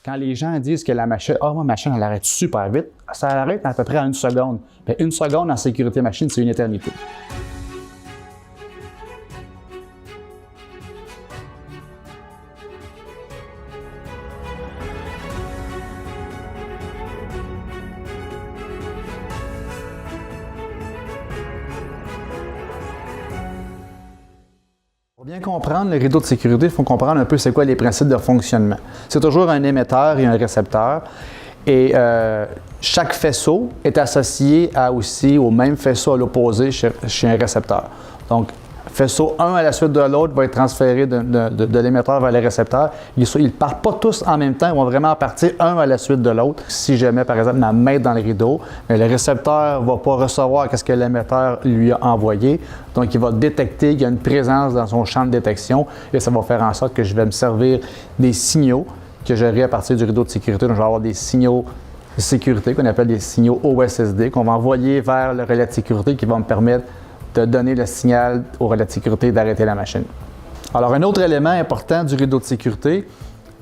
Quand les gens disent que la machine, ma machine, elle arrête super vite, ça arrête à peu près en 1 seconde. Mais 1 seconde en sécurité machine, c'est une éternité. Pour bien comprendre le rideau de sécurité, il faut comprendre un peu c'est quoi les principes de fonctionnement. C'est toujours un émetteur et un récepteur. Et chaque faisceau est associé aussi au même faisceau à l'opposé chez un récepteur. Donc, faisceau 1 à la suite de l'autre va être transféré de l'émetteur vers le récepteur. Ils ne partent pas tous en même temps, ils vont vraiment partir un à la suite de l'autre. Si je mets par exemple ma main dans le rideau, le récepteur ne va pas recevoir ce que l'émetteur lui a envoyé. Donc, il va détecter qu'il y a une présence dans son champ de détection et ça va faire en sorte que je vais me servir des signaux que j'aurai à partir du rideau de sécurité. Donc, je vais avoir des signaux de sécurité qu'on appelle des signaux OSSD qu'on va envoyer vers le relais de sécurité qui va me permettre de donner le signal au relais de sécurité d'arrêter la machine. Alors, un autre élément important du rideau de sécurité,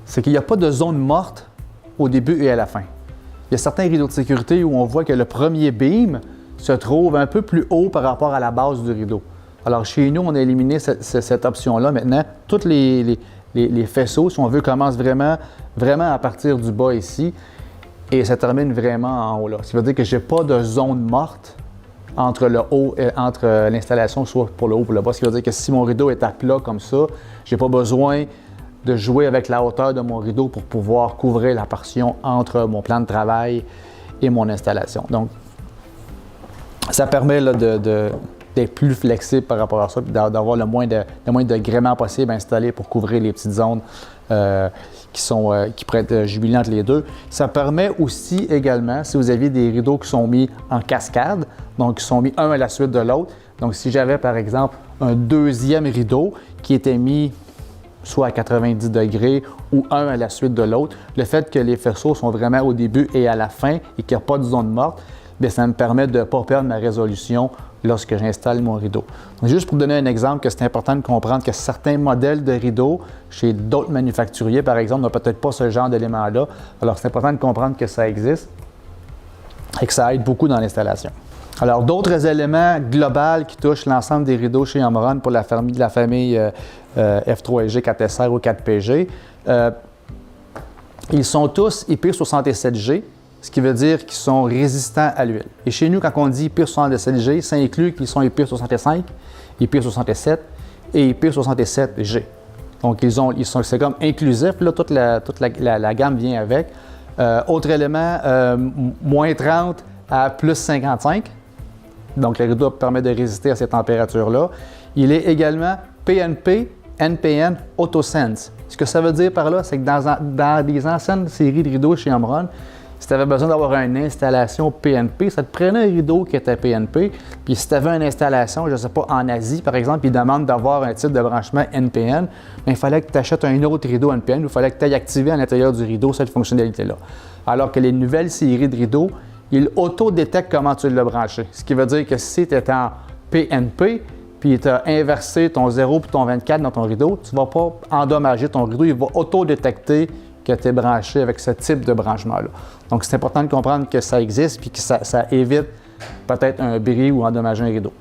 c'est qu'il n'y a pas de zone morte au début et à la fin. Il y a certains rideaux de sécurité où on voit que le premier beam se trouve un peu plus haut par rapport à la base du rideau. Alors, chez nous, on a éliminé cette option-là. Maintenant, tous les faisceaux, si on veut, commencent vraiment à partir du bas ici et ça termine vraiment en haut là. Ça veut dire que je n'ai pas de zone morte entre le haut et entre l'installation, soit pour le haut ou pour le bas. Ce qui veut dire que si mon rideau est à plat comme ça, je n'ai pas besoin de jouer avec la hauteur de mon rideau pour pouvoir couvrir la portion entre mon plan de travail et mon installation. Donc, ça permet là, d'être plus flexible par rapport à ça, d'avoir le moins de gréements possible installés pour couvrir les petites zones qui pourraient être jubilantes entre les deux. Ça permet aussi également, si vous aviez des rideaux qui sont mis en cascade, donc qui sont mis un à la suite de l'autre. Donc, si j'avais par exemple un deuxième rideau qui était mis soit à 90 degrés ou un à la suite de l'autre, le fait que les faisceaux sont vraiment au début et à la fin et qu'il n'y a pas de zone morte, bien, ça me permet de ne pas perdre ma résolution lorsque j'installe mon rideau. Donc, juste pour donner un exemple, que c'est important de comprendre que certains modèles de rideaux, chez d'autres manufacturiers par exemple, n'ont peut-être pas ce genre d'éléments-là. Alors, c'est important de comprendre que ça existe et que ça aide beaucoup dans l'installation. Alors, d'autres éléments globaux qui touchent l'ensemble des rideaux chez Omron pour la famille F3SG, 4SR ou 4PG, ils sont tous IP67G, ce qui veut dire qu'ils sont résistants à l'huile. Et chez nous, quand on dit IP67G, ça inclut qu'ils sont IP65, IP67 et IP67G. Donc, c'est comme inclusif, là, toute la gamme vient avec. Autre élément, moins 30 à plus 55. Donc, le rideau permet de résister à ces températures-là. Il est également PNP, NPN, AutoSense. Ce que ça veut dire par là, c'est que dans les anciennes séries de rideaux chez Omron, si tu avais besoin d'avoir une installation PNP, ça te prenait un rideau qui était PNP. Puis si tu avais une installation, je ne sais pas, en Asie, par exemple, ils demandent d'avoir un type de branchement NPN, mais il fallait que tu achètes un autre rideau NPN ou il fallait que tu ailles activer à l'intérieur du rideau cette fonctionnalité-là. Alors que les nouvelles séries de rideaux, ils auto-détectent comment tu l'as branché. Ce qui veut dire que si tu étais en PNP, puis tu as inversé ton 0 puis ton 24 dans ton rideau, tu ne vas pas endommager ton rideau, il va auto-détecter que tu es branché avec ce type de branchement-là. Donc, c'est important de comprendre que ça existe puis que ça évite peut-être un bris ou endommager un rideau.